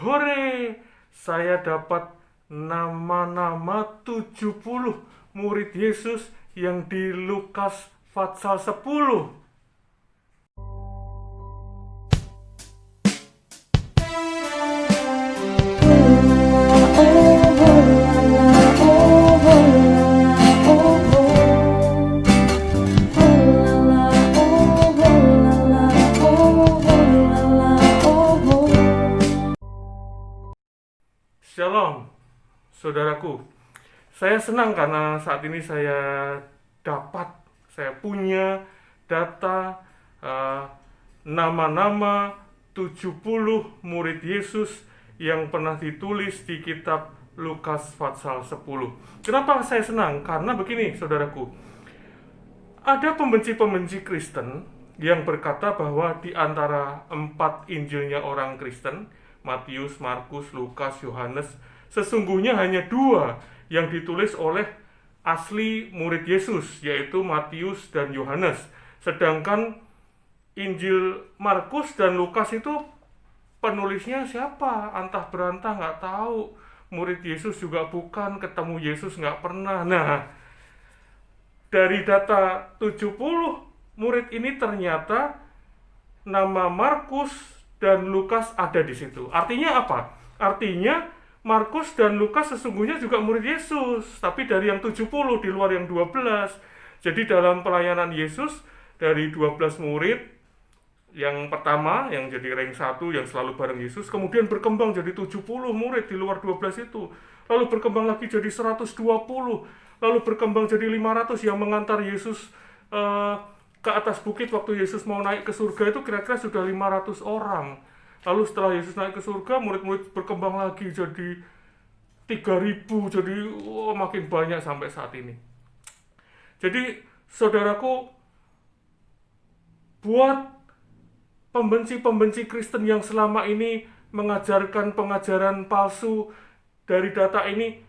Hore, saya dapat nama-nama 70 murid Yesus yang di Lukas pasal 10. Shalom, saudaraku. Saya senang karena saat ini saya punya data eh, nama-nama 70 murid Yesus yang pernah ditulis di kitab Lukas pasal 10. Kenapa saya senang? Karena begini, saudaraku. Ada pembenci-pembenci Kristen yang berkata bahwa di antara 4 Injilnya orang Kristen, Matius, Markus, Lukas, Yohanes, sesungguhnya hanya 2 yang ditulis oleh asli murid Yesus, yaitu Matius dan Yohanes. Sedangkan Injil Markus dan Lukas itu penulisnya siapa? Antah berantah, nggak tahu. Murid Yesus juga bukan, ketemu Yesus nggak pernah. Nah, dari data 70 murid ini ternyata nama Markus dan Lukas ada di situ. Artinya apa? Artinya Markus dan Lukas sesungguhnya juga murid Yesus, tapi dari yang 70 di luar yang 12. Jadi dalam pelayanan Yesus dari 12 murid, yang pertama yang jadi rank 1 yang selalu bareng Yesus, kemudian berkembang jadi 70 murid di luar 12 itu. Lalu berkembang lagi jadi 120, lalu berkembang jadi 500 yang mengantar Yesus ke atas bukit waktu Yesus mau naik ke surga itu kira-kira sudah 500 orang. Lalu setelah Yesus naik ke surga, murid-murid berkembang lagi jadi 3.000, jadi makin banyak sampai saat ini. Jadi saudaraku, buat pembenci-pembenci Kristen yang selama ini mengajarkan pengajaran palsu dari data ini,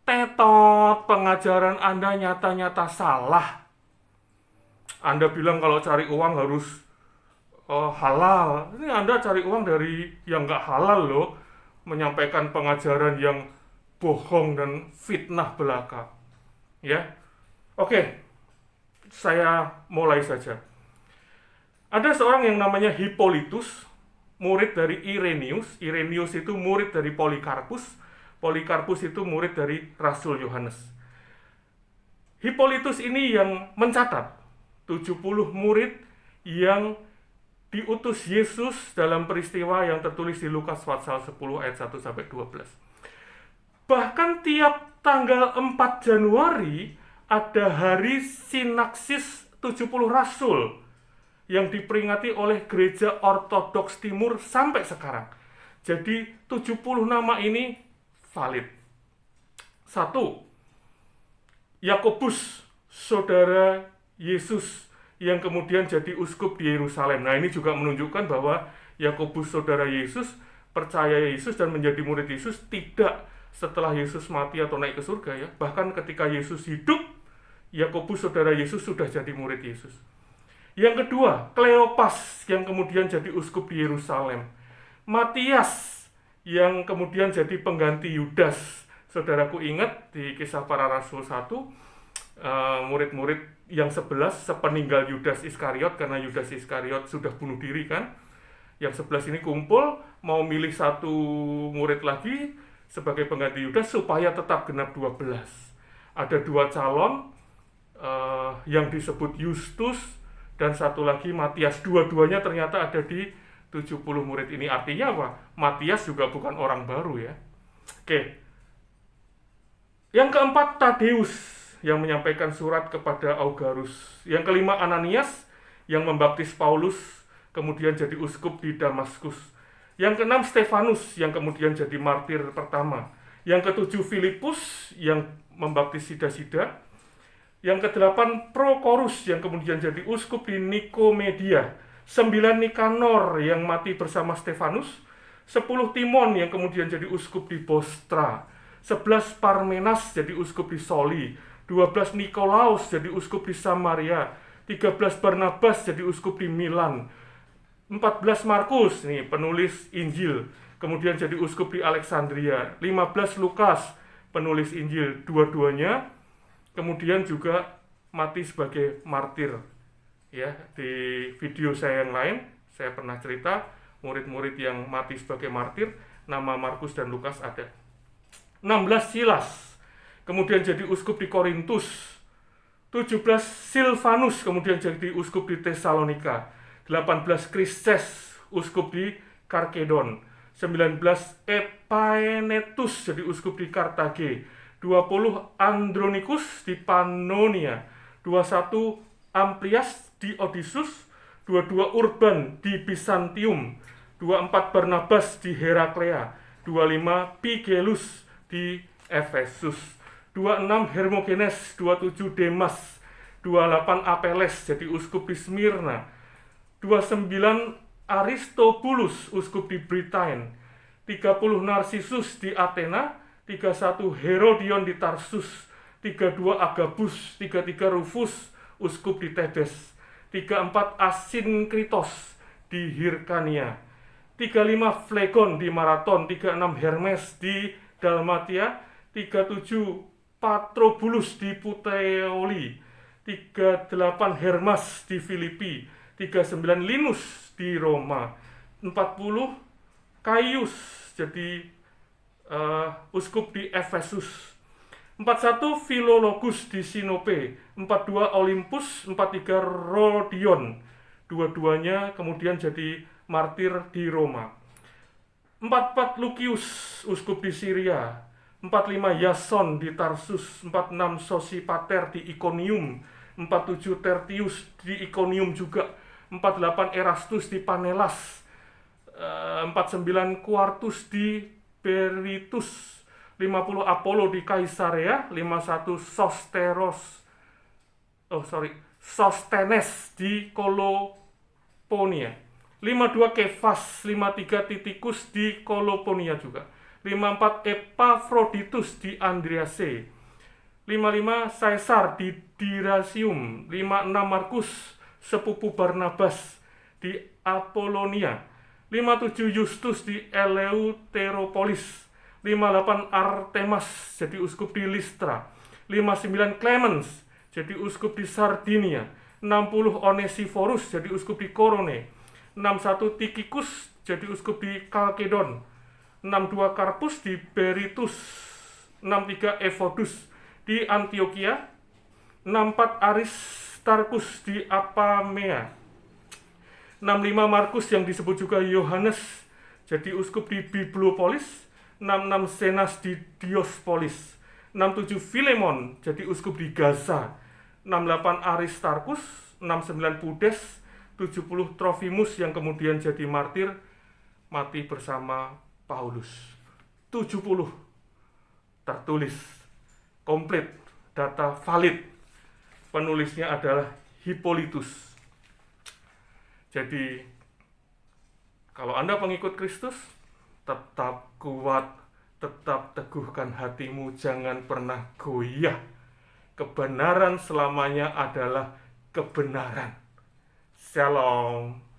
tetot, pengajaran Anda nyata-nyata salah. Anda bilang kalau cari uang harus halal. Ini Anda cari uang dari yang nggak halal loh, menyampaikan pengajaran yang bohong dan fitnah belaka. Ya, oke, saya mulai saja. Ada seorang yang namanya Hippolytus, murid dari Irenaeus. Irenaeus itu murid dari Polikarpus. Polikarpus itu murid dari Rasul Yohanes. Hippolytus ini yang mencatat 70 murid yang diutus Yesus dalam peristiwa yang tertulis di Lukas pasal 10 ayat 1 sampai 12. Bahkan tiap tanggal 4 Januari ada hari sinaksis 70 rasul yang diperingati oleh Gereja Ortodoks Timur sampai sekarang. Jadi 70 nama ini valid. 1. Yakobus, saudara Yesus yang kemudian jadi uskup di Yerusalem. Nah, ini juga menunjukkan bahwa Yakobus saudara Yesus percaya Yesus dan menjadi murid Yesus tidak setelah Yesus mati atau naik ke surga ya. Bahkan ketika Yesus hidup, Yakobus saudara Yesus sudah jadi murid Yesus. Yang kedua, Kleopas yang kemudian jadi uskup di Yerusalem. Matias yang kemudian jadi pengganti Yudas. Saudaraku ingat di Kisah Para Rasul 1, murid-murid yang 11 sepeninggal Yudas Iskariot, karena Yudas Iskariot sudah bunuh diri kan. Yang 11 ini kumpul mau milih satu murid lagi sebagai pengganti Yudas supaya tetap genap 12. Ada 2 calon yang disebut Justus dan satu lagi Matias. Dua-duanya ternyata ada di 70 murid ini. Artinya apa? Matias juga bukan orang baru ya. Oke. Yang keempat, Tadeus yang menyampaikan surat kepada Augarus. Yang kelima, Ananias yang membaptis Paulus kemudian jadi uskup di Damaskus. Yang keenam, Stefanus yang kemudian jadi martir pertama. Yang ketujuh, Filipus yang membaptis Sida-Sida. Yang kedelapan, Prokorus yang kemudian jadi uskup di Nikomedia. 9, Nikanor yang mati bersama Stefanus. 10, Timon yang kemudian jadi uskup di Bostra. 11, Parmenas jadi uskup di Soli. 12, Nikolaus jadi uskup di Samaria. 13, Barnabas jadi uskup di Milan. 14, Markus, nih penulis Injil. kemudian jadi uskup di Alexandria. 15 Lukas, penulis Injil, dua-duanya kemudian juga mati sebagai martir. Ya, di video saya yang lain saya pernah cerita murid-murid yang mati sebagai martir, nama Markus dan Lukas ada. 16 Silas, kemudian jadi uskup di Korintus. 17 Silvanus, kemudian jadi uskup di Tesalonika. 18 Kristes, uskup di Karkedon. 19 Epaenetus, jadi uskup di Kartage. 20 Andronikus di Pannonia. 21 Amplias di Odyssus. 22 Urban di Bizantium. 24 Barnabas di Heraklea. 25 Pigelus di Efesus. 26 Hermogenes, 27 Demas, 28 Apeles jadi uskup di Smyrna, 29 Aristobulus uskup di Britain, 30 Narsisus di Athena, 31 Herodion di Tarsus, 32 Agabus, 33 Rufus uskup di Tebes, 34 Asinkritos di Hirkania, 35 Phlegon di Marathon, 36 Hermes di Dalmatia, 37 Patrobulus di Puteoli, 38 Hermas di Filipi, 39 Linus di Roma, 40 Gaius jadi uskup di Efesus, 41 Philologus di Sinope, 42 Olympus, 43 Rodion, dua-duanya kemudian jadi martir di Roma, 44 Lucius uskup di Syria, 45 Yason di Tarsus, 46 Sosipater di Iconium, 47 Tertius di Iconium juga, 48 Erastus di Panelas, 49 Quartus di Berytus, 50 Apollo di Kaisarea, 51 Sostenes di Koloponia, 52 Kefas, 53 Titikus di Koloponia juga, 54 Epaphroditus di Andrease, 55 Caesar di Dirasium, 56 Markus sepupu Barnabas di Apolonia, 57 Justus di Eleuteropolis, 58 Artemas jadi uskup di Listra, 59 Clemens jadi uskup di Sardinia, 60 Onesiphorus jadi uskup di Korone, 61 Tychicus jadi uskup di Kalkedon, 62 Karpus di Berytus, 63 Evodus di Antioquia, 64 Aristarchus di Apamea, 65 Markus yang disebut juga Yohanes jadi uskup di Biblopolis, 66 Zenas di Diospolis, 67 Filemon jadi uskup di Gaza, 68 Aristarchus, 69 Pudes, 70 Trofimus yang kemudian jadi martir mati bersama Paulus. 70 tertulis komplit, data valid. Penulisnya adalah Hippolytus. Jadi kalau Anda pengikut Kristus, tetap kuat, tetap teguhkan hatimu, jangan pernah goyah. Kebenaran selamanya adalah kebenaran. Shalom.